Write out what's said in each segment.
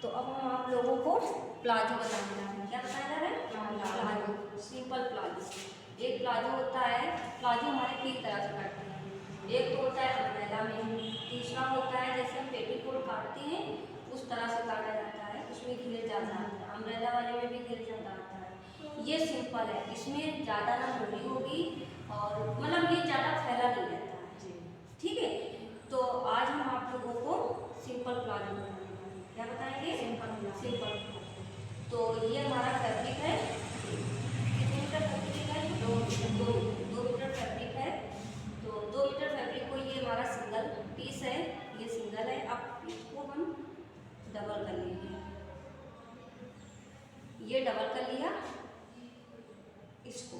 तो अब हम आप लोगों को प्लाजो बताने जा रहे हैं। क्या बताया जा रहा है? Palazzo, simple palazzo. एक प्लाजो होता है, प्लाजो हमारे 3 तरह से काटते हैं। एक तो होता है अम्ब्रेला में, दूसरा होता है जैसे हम पेटीकोट काटते हैं उस तरह से काटा जाता है, उसमें घेर ज़्यादा आता है। अम्ब्रेला वाले में भी घेर ज़्यादा आता है। ये सिंपल है, इसमें ज़्यादा ना मोटी होगी और मतलब ये ज़्यादा फैला नहीं रहता है। ठीक है, तो आज हम आप लोगों को सिंपल प्लाजो बताएंगे। क्या बताएंगे? सिंपल। तो ये हमारा फैब्रिक है, कितने मीटर फैब्रिक है? 2 मीटर फैब्रिक है। तो 2 मीटर फैब्रिक को ये हमारा सिंगल पीस है, ये सिंगल है। अब इसको हम डबल कर लेंगे। ये डबल कर लिया इसको।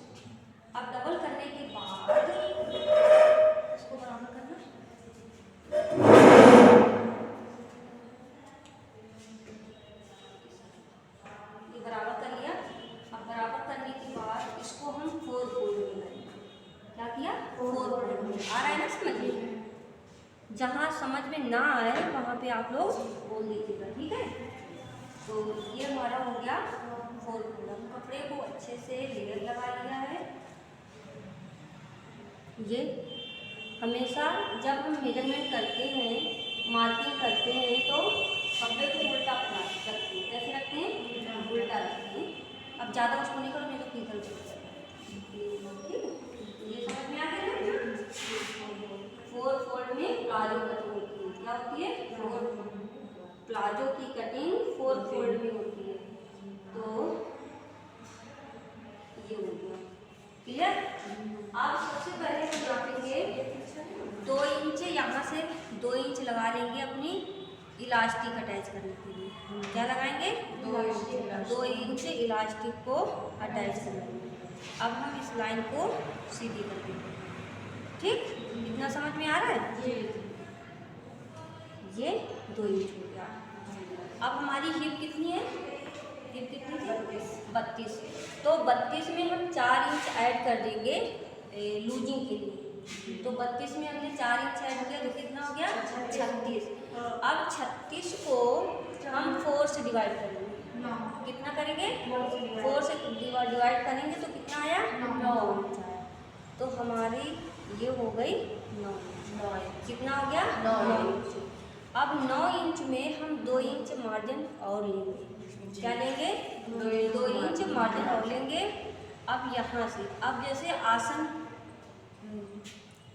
अब डबल करने के बाद इसको बराबर करना, ये बराबर कर लिया। अब बराबर करने के बाद इसको हम 4 फोल्ड में करेंगे। क्या किया? 4 फोल्ड में। आ रहा है ना समझ में? जहाँ समझ में ना आए वहाँ पे आप लोग बोल दीजिएगा, ठीक है? तो ये हमारा हो गया 4 फोल्ड। हम कपड़े को अच्छे से लेयर लगा लिया है। ये हमेशा जब हम मेजरमेंट करते हैं, मार्किंग करते हैं, तो कपड़े को उल्टा रखते हैं। कैसे रखते हैं? उल्टा रखते हैं। अब ज़्यादा उसको नहीं करो, नहीं तो पीतल चल जाएगा। ठीक है, ये समझ में आ गया ना? 4 फोल्ड में प्लाजो कटिंग होती है। क्या होती है? 4 प्लाजो की कटिंग 4 फोल्ड में होती है। तो ये हो गया क्लियर। आप सबसे पहले हम नापेंगे 2 इंच, यहाँ से 2 इंच लगा लेंगे अपनी इलास्टिक अटैच करने के लिए। क्या लगाएंगे? 2 इंच इलास्टिक को अटैच करेंगे। अब हम इस लाइन को सीधी कर देंगे। ठीक, इतना समझ में आ रहा है? ये 2 इंच हो गया। अब हमारी हिप कितनी है? हिप कितनी थी? 32। तो 32 में हम 4 इंच ऐड कर देंगे लूजिंग के लिए। तो 32 में हमने 4 इंच ऐड किया तो कितना हो गया? 36। अब 36 को हम 4 से डिवाइड करेंगे। कितना करेंगे? 4 से डिवाइड करेंगे तो कितना आया? 9 इंच आया। तो हमारी ये हो गई 9 इंच। कितना हो गया? 9 इंच। अब 9 इंच में हम 2 इंच मार्जिन और लेंगे। क्या लेंगे? 2 इंच मार्जिन और लेंगे। अब यहाँ से, अब जैसे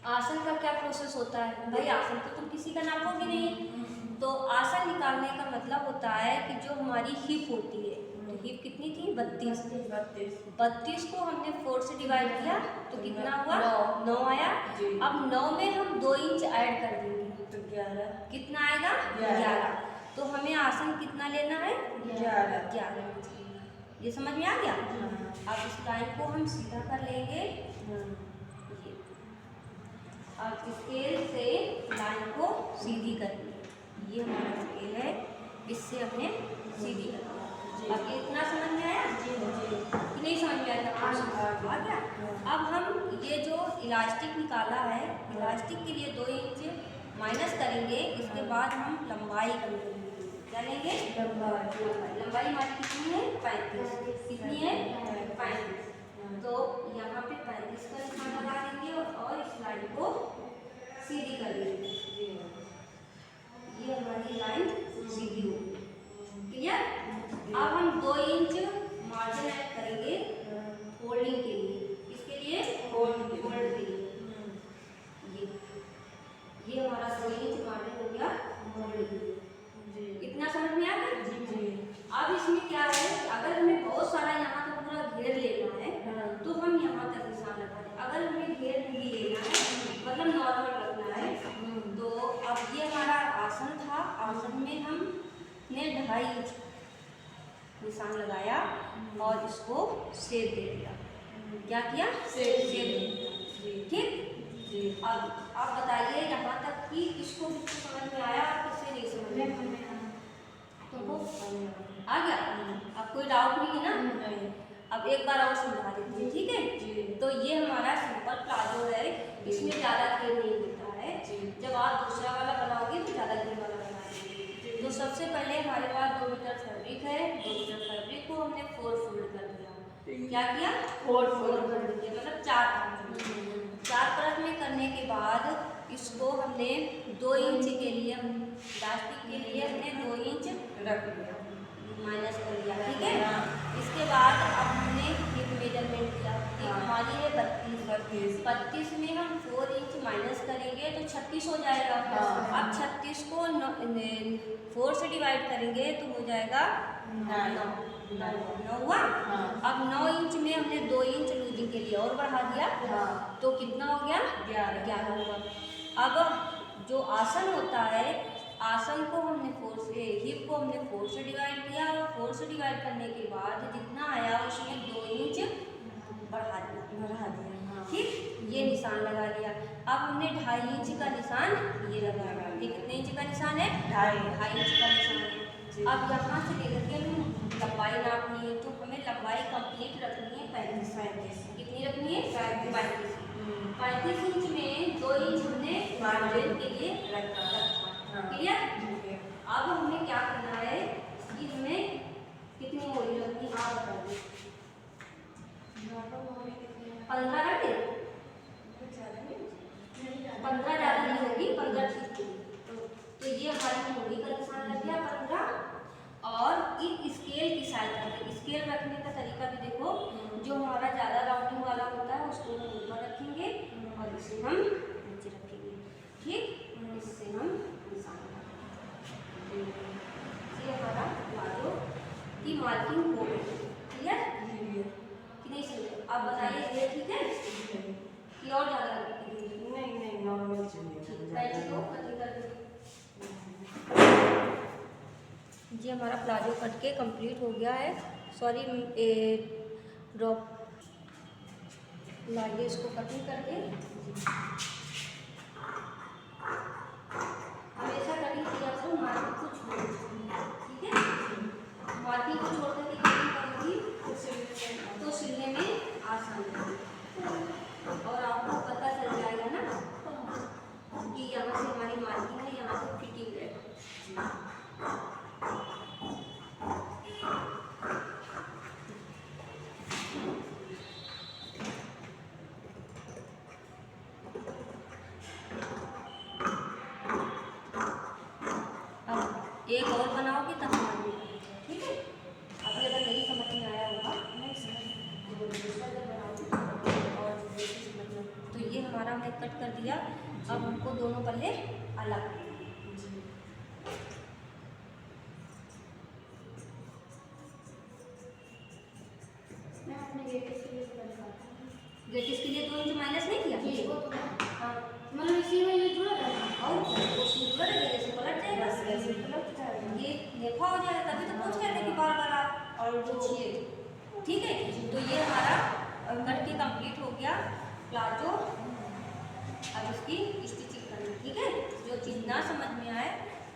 आसन का क्या प्रोसेस होता है भाई? आसन तो तुम किसी का नापोगे नहीं। तो आसन निकालने का मतलब होता है कि जो हमारी हिप होती है, तो हिप कितनी थी? 32 को हमने 4 से डिवाइड किया तो कितना हुआ? 9 आया। अब 9 में हम 2 इंच ऐड कर देंगे तो 11। कितना आएगा? 11। तो हमें आसन कितना लेना है? 11। ये समझ में आ गया? अब इस लाइन को हम सीधा कर लेंगे। ये अब स्केल से लाइन को सीधी करेंगे। ये हमारा स्केल है, इससे हमने सीधी करना। अब ये इतना समझ में आया कि नहीं समझ में आया? आ गया। अब हम ये जो इलास्टिक निकाला है, इलास्टिक के लिए 2 इंच माइनस करेंगे। इसके बाद हम लंबाई करेंगे। क्या लेंगे? लंबाई हमारी कितनी है? 35। कितनी है? 35। तो यहाँ पे 35 का निशान लगा देंगे और इस लाइन को सीधी कर देंगे। ये हमारी लाइन सीधी होगी। क्लियर? अब हम 2 इंच मार्जिन ऐड करेंगे फोल्डिंग के लिए। किसके लिए? फोल्ड के लिए। ये हमारा 2 इंच मार्जिन हो गया फोल्ड के लिए। इतना समझ में आ गया? अब इसमें क्या है, अगर हमें बहुत सारा यहाँ तक पूरा घेर लेना है तो हम यहाँ तक निशान लगा दें। अगर हमें घेर नहीं लेना है, मतलब नॉर्मल रखना है, तो अब ये हमारा आसन था। आसन में हमने 2.5 इंच निशान लगाया और इसको सेध दे दिया। क्या किया? सेध दे दिया। ठीक। अब आप बताइए यहाँ तक कि किसको समझ में आया और किससे नहीं समझ में आया? तुमको आ गया? अब कोई डाउट नहीं है ना? अब एक बार और समझा देते हैं, ठीक है? तो ये हमारा सिंपल प्लाजो है, इसमें ज़्यादा घेर नहीं होता है। जब आप दूसरा वाला बनाओगे तो ज़्यादा घेर वाला बनाएंगे। तो तो सबसे पहले हमारे पास 2 मीटर फैब्रिक है। 2 मीटर फैब्रिक को हमने 4 फोल्ड कर दिया। क्या किया? 4 फोल्ड कर दिया, मतलब 4 परत। 4 परत में करने के बाद इसको हमने 2 इंच के लिए, इलास्टिक के लिए हमने 2 इंच रख लिया, माइनस कर लिया, ठीक है। इसके बाद अब हमने हिप मेजरमेंट किया। हमारी है 32 में हम 4 इंच माइनस करेंगे तो 36 हो जाएगा। अब 36 को 4 से डिवाइड करेंगे तो हो जाएगा 9 हुआ। अब 9 इंच में हमने 2 इंच लूजिंग के लिए और बढ़ा दिया, तो कितना हो गया? 11 हुआ। अब जो आसन होता है, आसन को हमने 4 से, हिप को हमने 4 से डिवाइड किया और 4 से डिवाइड करने के बाद जितना आया उसमें 2 इंच बढ़ा दिया। ठीक, ये निशान लगा लिया। अब हमने 2.5 इंच का निशान ये लगाया। ये कितने इंच का निशान है? 2.5 इंच का निशान है। अब यहाँ से लेकर के हमें लंबाई नापनी है, तो हमें लंबाई कंप्लीट रखनी है 35। कितनी रखनी है? 35 इंच में 2 इंच हमने मार्जिन के लिए रखा। क्लियर? अब हमें क्या करना है कि हमें कितनी मोड़ी रखनी है, आप बता दो। 15 रखे? 15 ज़्यादा नहीं होगी, 15 ठीक होगी। तो ये हमारी मोड़ी का निशान लग गया 15। और इस स्केल की सहायता, स्केल रखने का तरीका भी देखो। जो हमारा ज़्यादा राउंडिंग वाला होता है उसको हम ऊपर रखेंगे और इसे हम नीचे रखेंगे। ठीक, इससे हम निशान लगाएंगे। ये हमारा प्लाजो की मार्किंग हो गई। क्लियर कि नहीं? समझे? आप बताइए, ये ठीक है कि और ज़्यादा रखेंगे? नहीं, नॉर्मल चाहिए। तो कटिंग कर दीजिए। जी हमारा प्लाजो कट के कंप्लीट हो गया है। सॉरी, ड्रॉप लाइए इसको कटिंग करके। हमेशा कटिंग किया करो मार्किंग को छोड़, ठीक है। मार्किंग को छोड़ करके कटिंग करूँगी तो सिलने में आसान है और आपको पता चल जाएगा ना कि यहाँ से हमारी मार्किंग है, यहाँ से फिटिंग है। अब एक और बनाओगे तब समझ में, ठीक है। अभी अगर नहीं समझ में आया होगा, नहीं समझ बनाओगे और समझना। तो ये हमारा हमने कट कर दिया। अब हमको दोनों पल्ले अलग करना है। गेटिस के लिए 2 इंच माइनस नहीं किया? हाँ, मतलब इसी में ये जुड़ा रहेगा और उसमें जुड़ा रहेगा, जैसे पलट जाएगा। ये देखा हो जाएगा, तभी तो पूछ रहे थे कि बार-बार आप और पूछिए। ठीक है, तो ये हमारा कट के कंप्लीट हो गया प्लाजो। अब इसकी स्टिचिंग करनी, ठीक है। जो चीज़ ना समझ में आए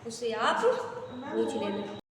उससे आप पूछ लेना।